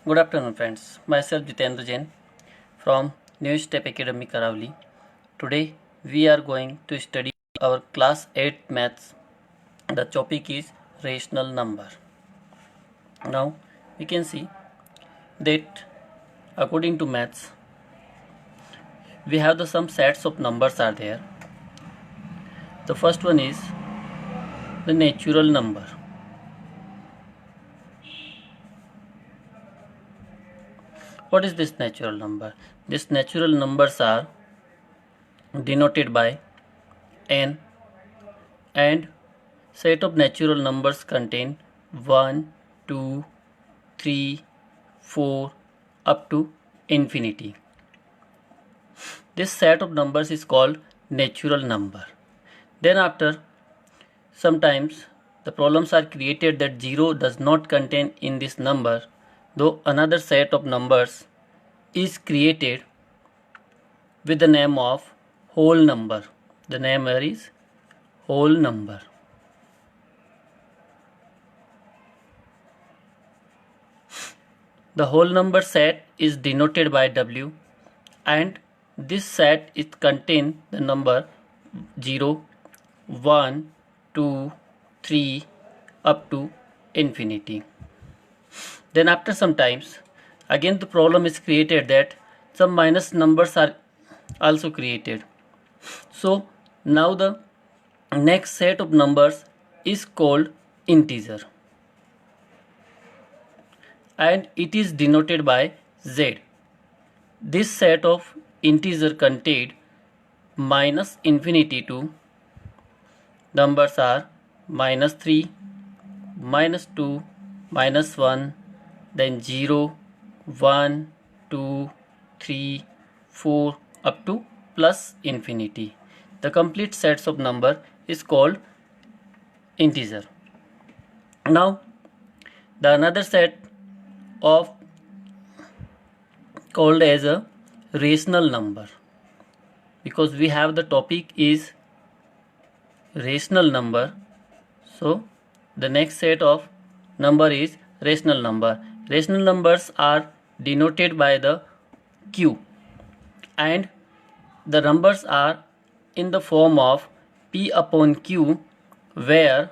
Good afternoon, friends. Myself Jitendra Jain from New Step Academy Karavli. Today we are going to study our class 8 maths. The topic is rational number. Now we can see that according to maths we have some sets of numbers are there. The first one is the natural number. What is this natural number? These natural numbers are denoted by n, and set of natural numbers contain 1, 2, 3, 4 up to infinity. This set of numbers is called natural number. Then after sometimes the problems are created that 0 does not contain in this number, though another set of numbers is created with the name of whole number. The name here is whole number. The whole number set is denoted by W, and this set is contain the number 0, 1, 2, 3 up to infinity. Then after some times again the problem is created that some minus numbers are also created. So now the next set of numbers is called integer, and it is denoted by Z. This set of integer contained minus infinity to numbers are minus 3, minus 2, minus 1, then 0, 1, 2, 3, 4 up to plus infinity. The complete sets of number is called integer. Now the another set of called as a rational number, because we have the topic is rational number. So the next set of number is rational number. Rational numbers are denoted by the Q, and the numbers are in the form of P upon Q, where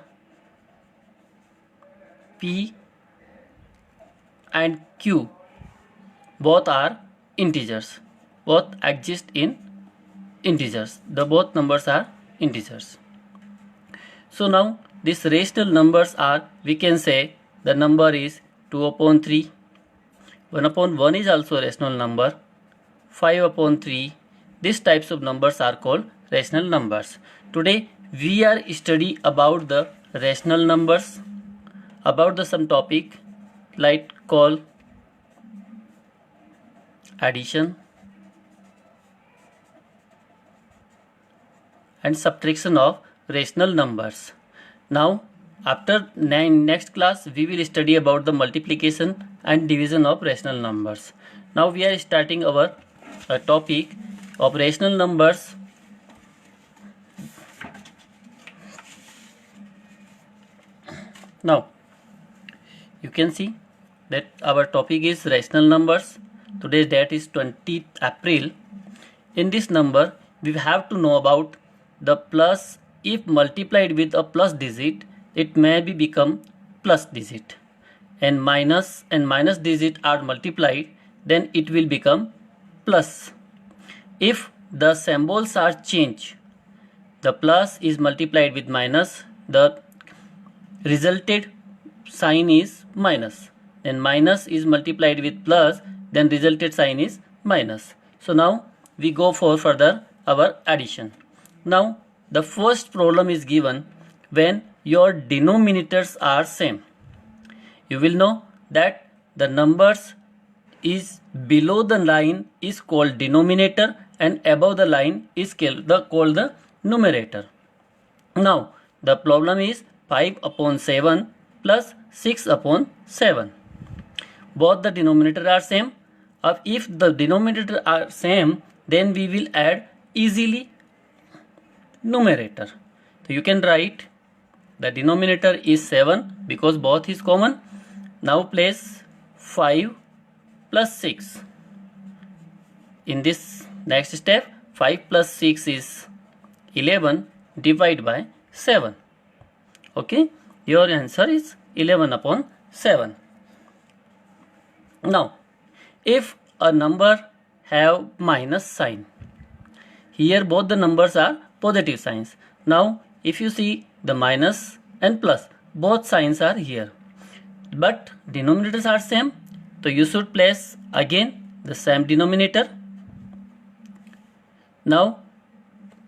P and Q both are integers, both exist in integers. The both numbers are integers. So now these rational numbers are, we can say the number is 2 upon 3, 1 upon 1 is also a rational number, 5 upon 3. These types of numbers are called rational numbers. Today we are study about the rational numbers, about the some topic like call addition and subtraction of rational numbers. Now after next class we will study about the multiplication and division of rational numbers. Now we are starting our topic of rational numbers. Now you can see that our topic is rational numbers. Today's date is 20th April. In this number we have to know about the plus. If multiplied with a plus digit, it may be become plus digit, and minus digit are multiplied, then it will become plus. If the symbols are changed, the plus is multiplied with minus, the resulted sign is minus, and minus is multiplied with plus, then resulted sign is minus. So now we go for further our addition. Now the first problem is given when your denominators are same. You will know that the numbers is below the line is called denominator, and above the line is called the numerator. Now the problem is 5 upon 7 plus 6 upon 7. Both the denominator are same. If the denominator are same, then we will add easily numerator. So you can write the denominator is 7 because both is common. Now place 5 plus 6. In this next step, 5 plus 6 is 11 divided by 7. Okay, your answer is 11 upon 7. Now, if a number have minus sign, here both the numbers are positive signs. Now, if you see the minus and plus, both signs are here, but denominators are same, so you should place again the same denominator. Now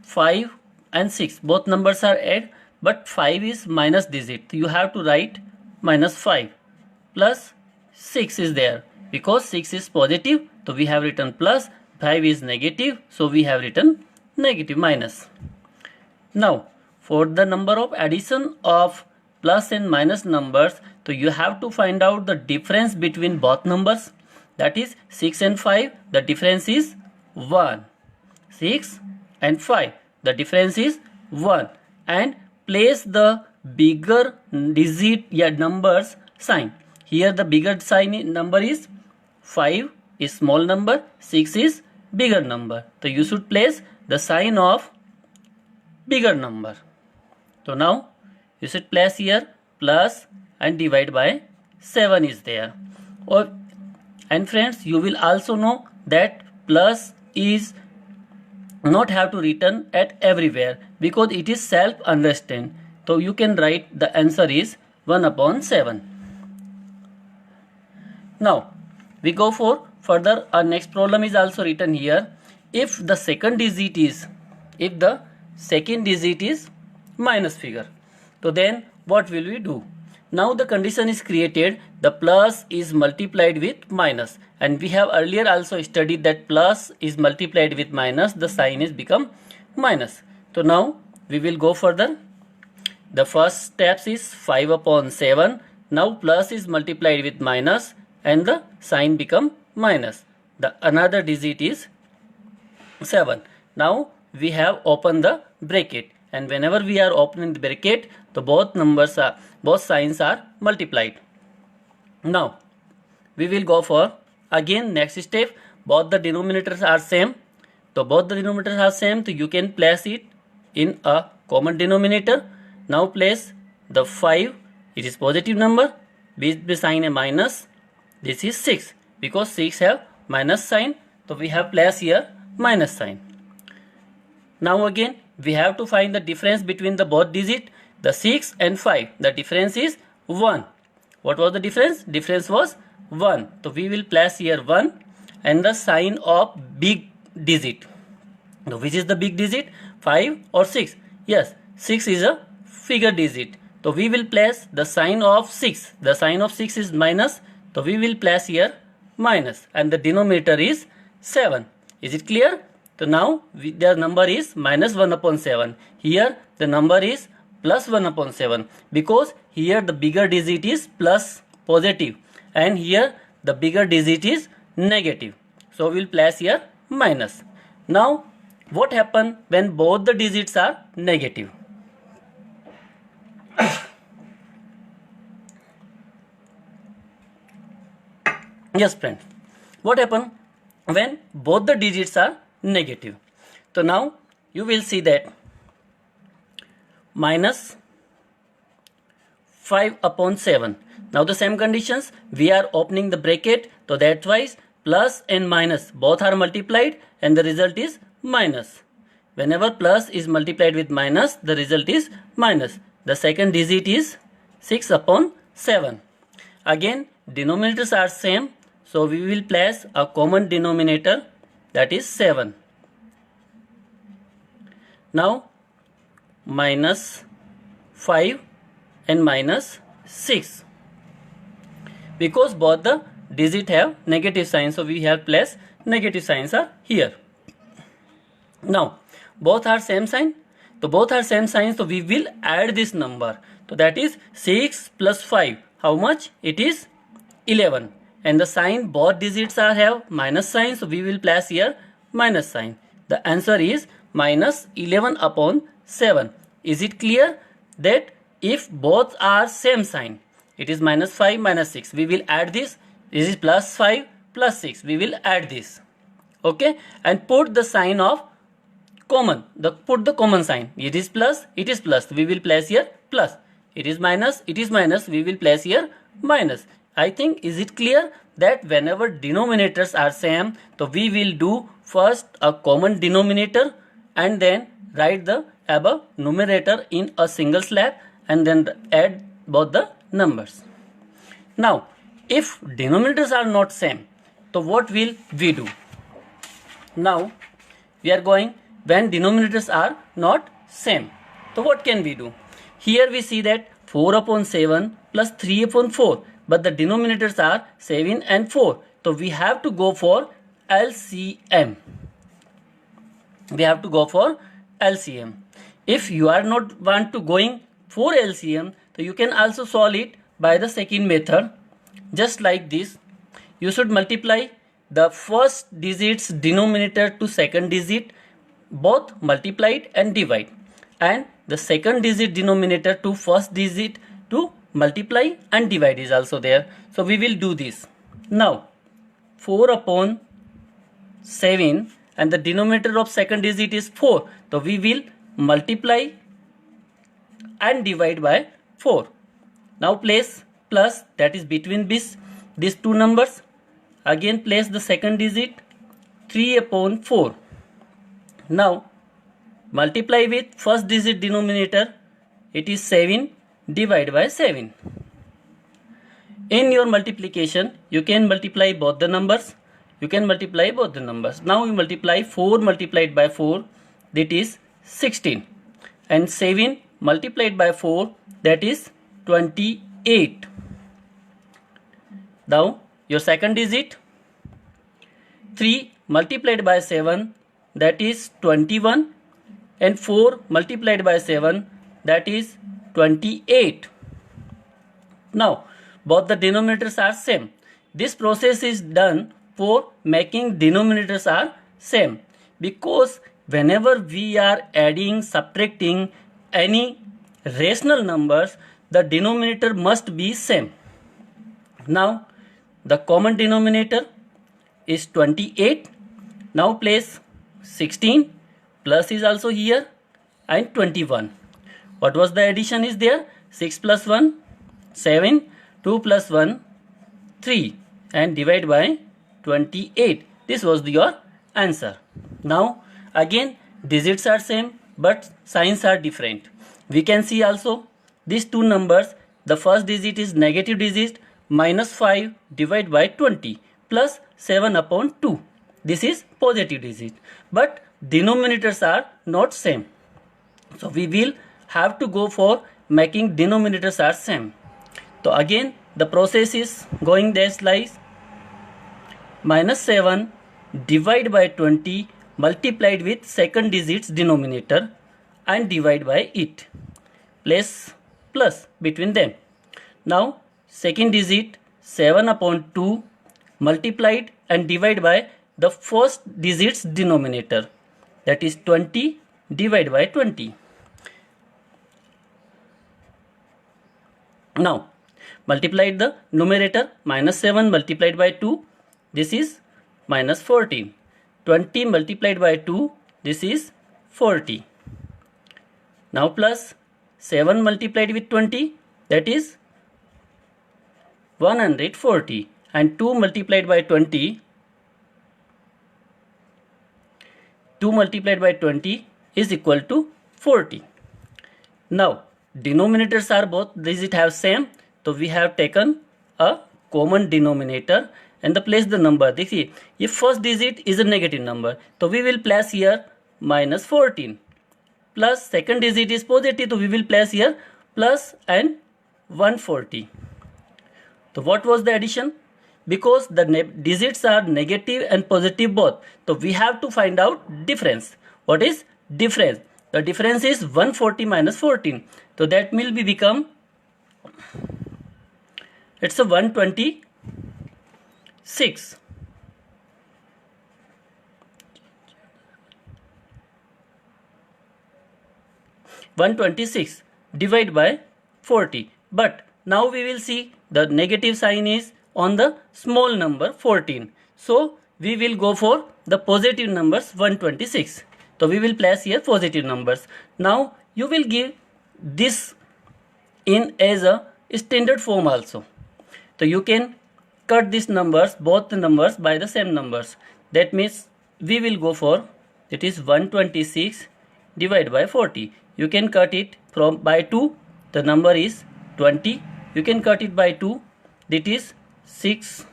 5 and 6 both numbers are add, but 5 is minus digit, you have to write minus 5, plus 6 is there because 6 is positive, so we have written plus. 5 is negative, so we have written negative minus. Now for the number of addition of plus and minus numbers, so you have to find out the difference between both numbers, that is 6 and 5, the difference is 1. 6 and 5, the difference is 1, and place the bigger digit numbers sign. Here the bigger sign number is 5 is small number, 6 is bigger number, so you should place the sign of bigger number. So now you should place here plus and divide by 7 is there. And friends, you will also know that plus is not have to written at everywhere because it is self understand, so you can write the answer is 1 upon 7. Now we go for further. Our next problem is also written here. If the second digit is minus figure, so then what will we do? Now the condition is created, the plus is multiplied with minus, and we have earlier also studied that plus is multiplied with minus, the sign is become minus. So now we will go further. The first steps is 5 upon 7. Now plus is multiplied with minus and the sign become minus. The another digit is 7. Now we have opened the bracket, and whenever we are opening the bracket, the both signs are multiplied. Now we will go for again next step. Both the denominators are same, so you can place it in a common denominator. Now place the 5, it is positive number, be sign a minus. This is 6 because 6 have minus sign, so we have placed here minus sign. Now again we have to find the difference between the both digit, the 6 and 5. The difference is 1. What was the difference? Difference was 1. So we will place here 1 and the sign of big digit. So which is the big digit? 5 or 6? Yes, 6 is a figure digit. So we will place the sign of 6. The sign of 6 is minus. So we will place here minus, and the denominator is 7. Is it clear? So now their number is minus 1 upon 7. Here the number is plus 1 upon 7 because here the bigger digit is plus positive and here the bigger digit is negative. So we will place here minus. Now what happens when both the digits are negative? Yes friend, what happens when both the digits are negative? So now you will see that minus 5 upon 7. Now the same conditions, we are opening the bracket, so that's why plus and minus both are multiplied and the result is minus. Whenever plus is multiplied with minus, the result is minus. The second digit is 6 upon 7. Again denominators are same, so we will place a common denominator, that is 7. Now minus 5 and minus 6. Because both the digit have negative signs, so we have placed negative signs are here. Now both are same sign, so we will add this number. So that is 6 plus 5. How much? It is 11. And the sign both digits are have minus sign, so we will place here minus sign. The answer is minus 11 upon 7. Is it clear that if both are same sign, it is minus 5 minus 6, we will add this. This is plus 5 plus 6. We will add this. Okay, and put the sign of common. Put the common sign. It is plus, it is plus. We will place here plus. It is minus, it is minus. We will place here minus. I think, is it clear that whenever denominators are same, so we will do first a common denominator and then write the above numerator in a single slab and then add both the numbers. Now, if denominators are not same, so what will we do? Now, we are going when denominators are not same. So, what can we do? Here we see that 4 upon 7 plus 3 upon 4. But the denominators are 7 and 4. So, we have to go for LCM. We have to go for LCM. If you are not want to going for LCM, so you can also solve it by the second method. Just like this, you should multiply the first digit's denominator to second digit, both multiplied and divide, and the second digit denominator to first digit to multiply and divide is also there. So we will do this. Now 4 upon 7 and the denominator of second digit is 4. So we will multiply and divide by 4. Now place plus, that is between these two numbers. Again place the second digit 3 upon 4. Now multiply with first digit denominator, it is 7, divide by 7. In your multiplication you can multiply both the numbers. Now we multiply 4 multiplied by 4, that is 16, and 7 multiplied by 4, that is 28. Now your second digit 3 multiplied by 7, that is 21, and 4 multiplied by 7, that is 28. Now both the denominators are same. This process is done for making denominators are same, because whenever we are adding, subtracting any rational numbers, the denominator must be same. Now the common denominator is 28. Now place 16, plus is also here, and 21. What was the addition is there? 6 plus 1, 7, 2 plus 1, 3, and divide by 28. This was your answer. Now again digits are same but signs are different. We can see also these two numbers, the first digit is negative digit, minus 5 divided by 20 plus 7 upon 2. This is positive digit, but denominators are not same. So we will have to go for making denominators are same. So again the process is going this like minus 7 divided by 20 multiplied with second digit's denominator and divide by it. Place plus between them. Now second digit 7 upon 2 multiplied and divide by the first digit's denominator, that is 20, divide by 20. Now multiplied the numerator, minus 7 multiplied by 2, this is minus 14. 20 multiplied by 2, this is 40. Now plus 7 multiplied with 20, that is 140, and 2 multiplied by 20, 2 multiplied by 20 is equal to 40. Now denominators are both digits have same, so we have taken a common denominator and place the number. This is, if first digit is a negative number, so we will place here minus 14, plus second digit is positive, so we will place here plus and 140. So what was the addition? Because the digits are negative and positive both, so we have to find out difference. What is difference? The difference is 140 minus 14, so that will be become, it's a 126. Divide by 40. But now we will see the negative sign is on the small number 14. So we will go for the positive numbers 126. So we will place here positive numbers. Now you will give this in as a standard form also. So you can cut these numbers, both the numbers, by the same numbers. That means we will go for, it is 126 divided by 40. You can cut it from by 2, the number is 20. You can cut it by 2, that is 6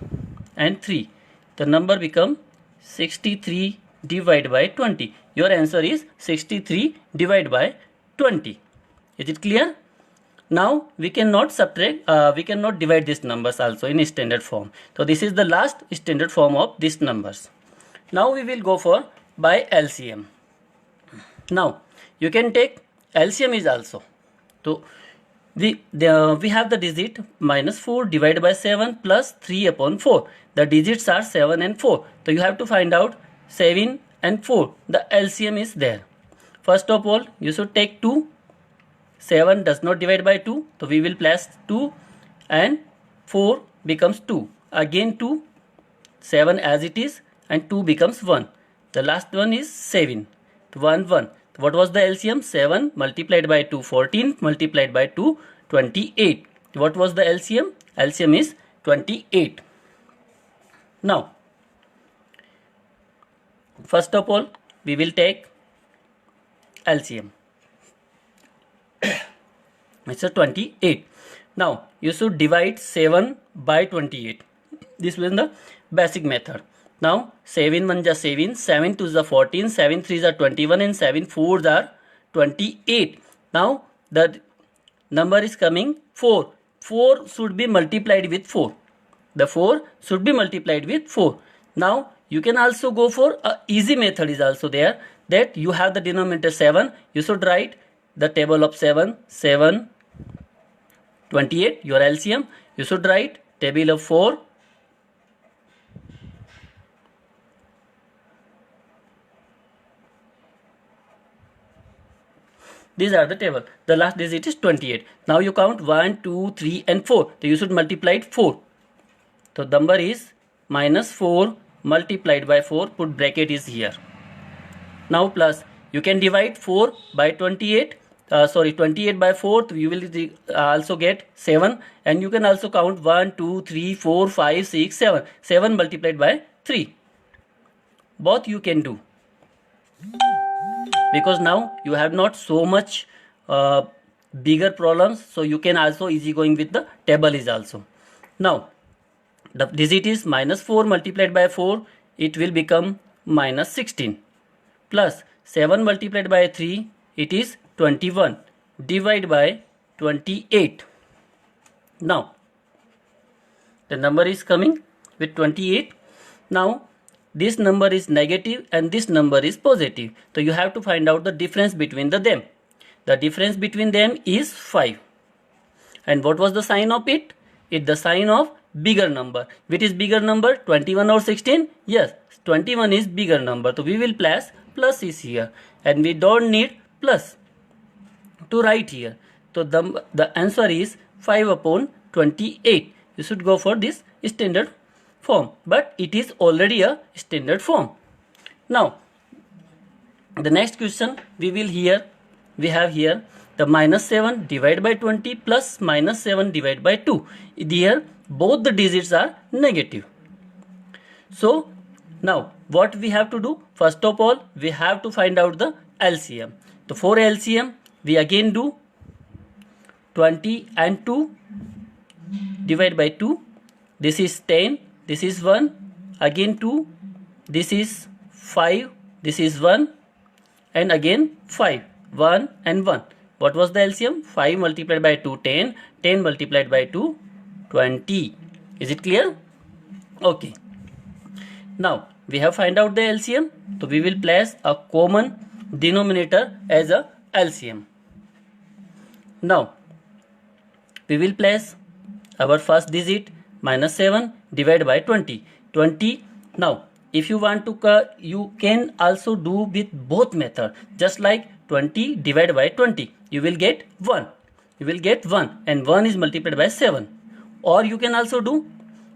and 3. The number become 63 divided by 20. Your answer is 63 divided by 20. Is it clear? Now we cannot subtract, we cannot divide these numbers also in standard form. So this is the last standard form of these numbers. Now we will go for by LCM. Now you can take LCM is also. So we have the digit -4 divided by 7 plus 3 upon 4. The digits are 7 and 4. So you have to find out 7 and 4. The LCM is there. First of all, you should take 2. 7 does not divide by 2. So we will place 2 and 4 becomes 2. Again 2, 7 as it is, and 2 becomes 1. The last one is 7. 1, 1. What was the LCM? 7 multiplied by 2, 14 multiplied by 2, 28. What was the LCM? LCM is 28. Now, first of all, we will take LCM. It's a 28. Now, you should divide 7 by 28. This was the basic method. Now 7 1 is 7, 7 2 is 14, 7 3 is 21, and 7 4 are 28. Now the number is coming 4. 4 should be multiplied with 4. The 4 should be multiplied with 4. Now you can also go for a easy method is also there, that you have the denominator 7. You should write the table of 7, 7, 28, your LCM. You should write table of 4, these are the table. The last digit is 28. Now you count 1, 2, 3 and 4. So you should multiply 4. So the number is -4 multiplied by 4. Put bracket is here. Now plus, you can divide 4 by 28. 28 by 4. You will also get 7. And you can also count 1, 2, 3, 4, 5, 6, 7. 7 multiplied by 3. Both you can do. Because now you have not so much bigger problems, so you can also easy going with the table is also. Now the digit is -4 multiplied by 4, it will become -16, plus 7 multiplied by 3, it is 21, divide by 28. Now the number is coming with 28. Now this number is negative and this number is positive. So you have to find out the difference between them. The difference between them is 5. And what was the sign of it? It's the sign of bigger number. Which is bigger number? 21 or 16? Yes, 21 is bigger number. So we will place plus is here. And we don't need plus to write here. So the answer is 5 upon 28. You should go for this standard form, but it is already a standard form. Now the next question we have here the -7 divided by 20 plus -7 divided by 2. Here both the digits are negative. So now what we have to do? First of all, we have to find out the LCM. So for LCM we again do 20 and 2 divided by 2. This is 10. This is 1, again 2, this is 5, this is 1, and again 5, 1 and 1. What was the LCM? 5 multiplied by 2, 10, 10 multiplied by 2, 20. Is it clear? Okay. Now we have find out the LCM. So we will place a common denominator as a LCM. Now we will place our first digit -7 divided by 20. 20. Now if you want to you can also do with both method. Just like 20 divided by 20, you will get 1. You will get 1, and 1 is multiplied by 7. Or you can also do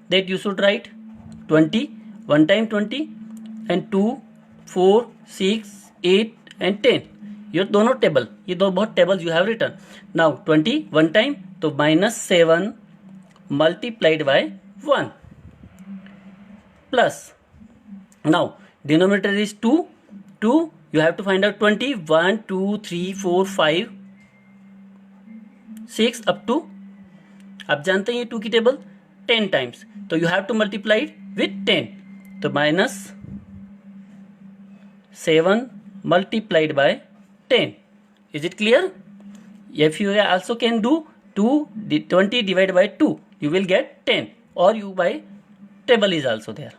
that, you should write 20 1 time 20 and 2, 4, 6, 8 and 10. ये दोनों table, ये दो बहुत table you have written. Now 20 1 time, तो -7 multiplied by 1 plus. Now denominator is 2. You have to find out 20. 1, 2, 3, 4, 5, 6 up to, आप जानते हैं ये 2 की टेबल 10 times, तो you have to multiply it with 10. तो -7 multiplied by 10. Is it clear? If you also can do 20 divided by 2, you will get 10, or you by table is also there.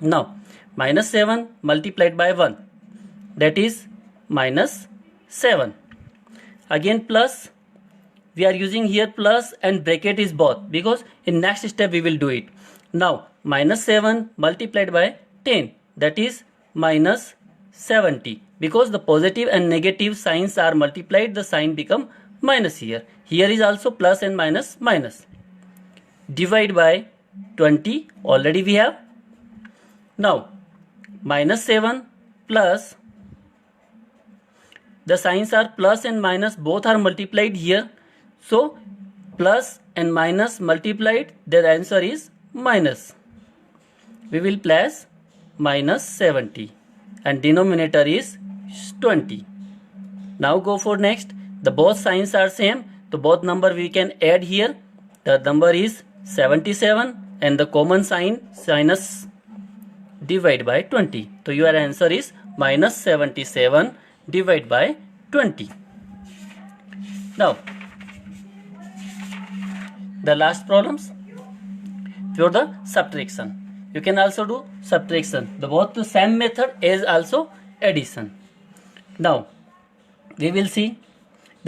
Now -7 multiplied by 1, that is -7. Again plus, we are using here plus and bracket is both, because in next step we will do it. Now -7 multiplied by 10, that is -70. Because the positive and negative signs are multiplied, the sign become minus here. Here is also plus and minus. Divide by 20, already we have. Now -7 plus, the signs are plus and minus, both are multiplied here. So plus and minus multiplied, their answer is minus. We will place -70 and denominator is 20. Now go for next. The both signs are same, so both number we can add here. The number is 77 and the common sign sinus divide by 20. So your answer is -77 divide by 20. Now the last problems for the subtraction. You can also do subtraction. The both the same method is also addition. Now we will see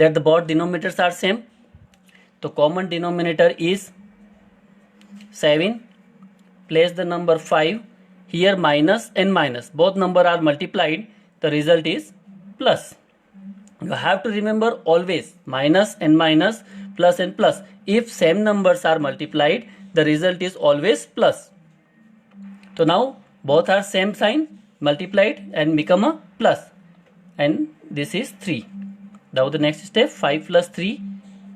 that the both denominators are same. The common denominator is 7. Place the number 5 here. Minus and minus, both number are multiplied, the result is plus. You have to remember always minus and minus, plus and plus. If same numbers are multiplied, the result is always plus. So now both are same sign multiplied and become a plus, and this is 3. Now the next step, 5 plus 3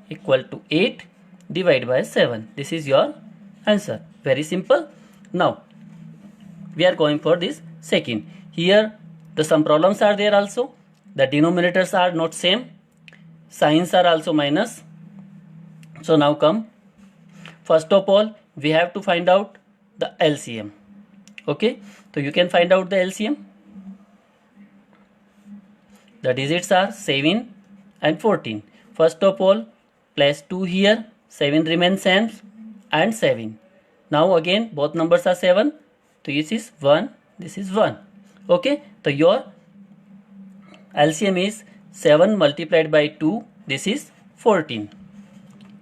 equal to 8 divided by 7. This is your answer. Very simple. Now we are going for this second. Here the some problems are there also. The denominators are not same, signs are also minus. So now come, first of all we have to find out the LCM. Okay, so you can find out the LCM. The digits are 7 and 14. First of all, place 2 here, 7 remains same and 7. Now again both numbers are 7, so this is 1, this is 1. Okay, so your LCM is 7 multiplied by 2, this is 14.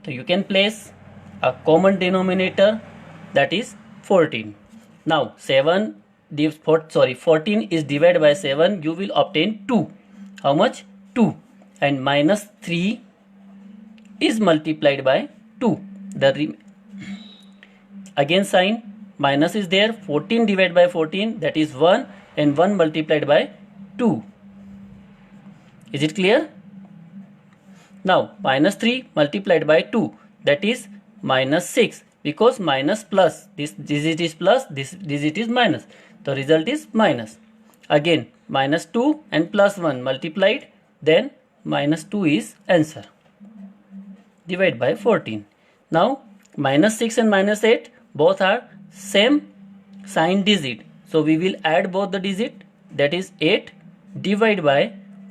So you can place a common denominator, that is 14. Now 14 is divided by 7, you will obtain 2. How much? 2. And -3 is multiplied by 2. Again sign minus is there. 14 divided by 14, that is 1, and 1 multiplied by 2. Is it clear? Now -3 multiplied by 2, that is -6, because minus plus, this digit is plus, this digit is minus, the result is minus. Again -2 and +1 multiplied, then -2 is answer. Divide by 14. Now -6 and -8 both are same sign digit, so we will add both the digit, that is 8 divide by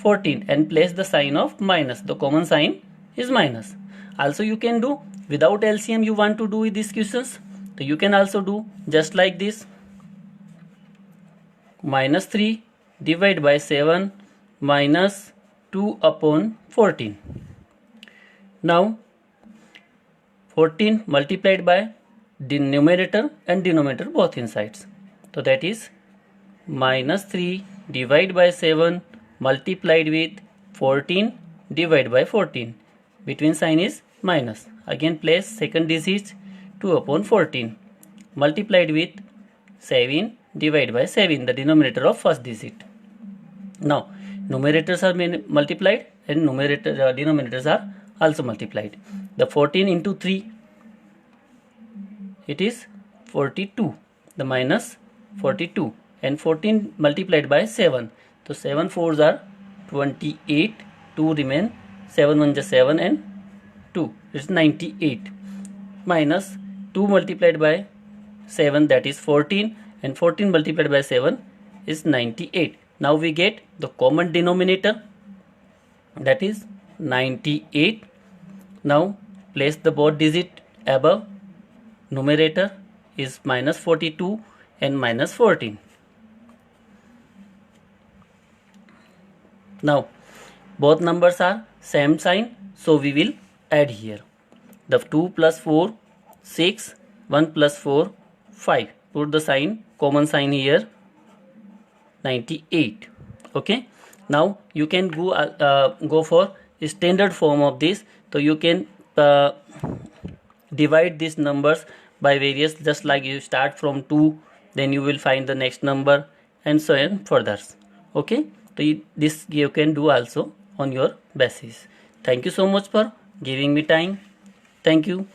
14 and place the sign of minus. The common sign is minus. Also you can do without LCM. You want to do with these questions, so you can also do just like this. -3 divided by 7 minus 2 upon 14. Now 14 multiplied by the numerator and denominator both insides, so that is -3 divided by 7 multiplied with 14 divided by 14. Between sign is minus. Again place second digit 2 upon 14 multiplied with 7 divided by 7, the denominator of first digit. Now numerators are multiplied and denominators are also multiplied. The 14 into 3, it is 42, the minus 42, and 14 multiplied by 7, so 7 fours are 28, 2 remain, 7 1 is 7 and 2, it's 98, minus 2 multiplied by 7, that is 14, and 14 multiplied by 7 is 98. Now we get the common denominator, that is 98. Now place the both digit above. Numerator is minus 42 and minus 14. Now both numbers are same sign, so we will add here. The 2 plus 4, 6, 1 plus 4, 5. Put the sign, common sign here, 98. Okay. Now you can go for standard form of this. So you can divide these numbers by various, just like you start from 2, then you will find the next number and so on further. Okay. So this you can do also on your basis. Thank you so much for giving me time. Thank you.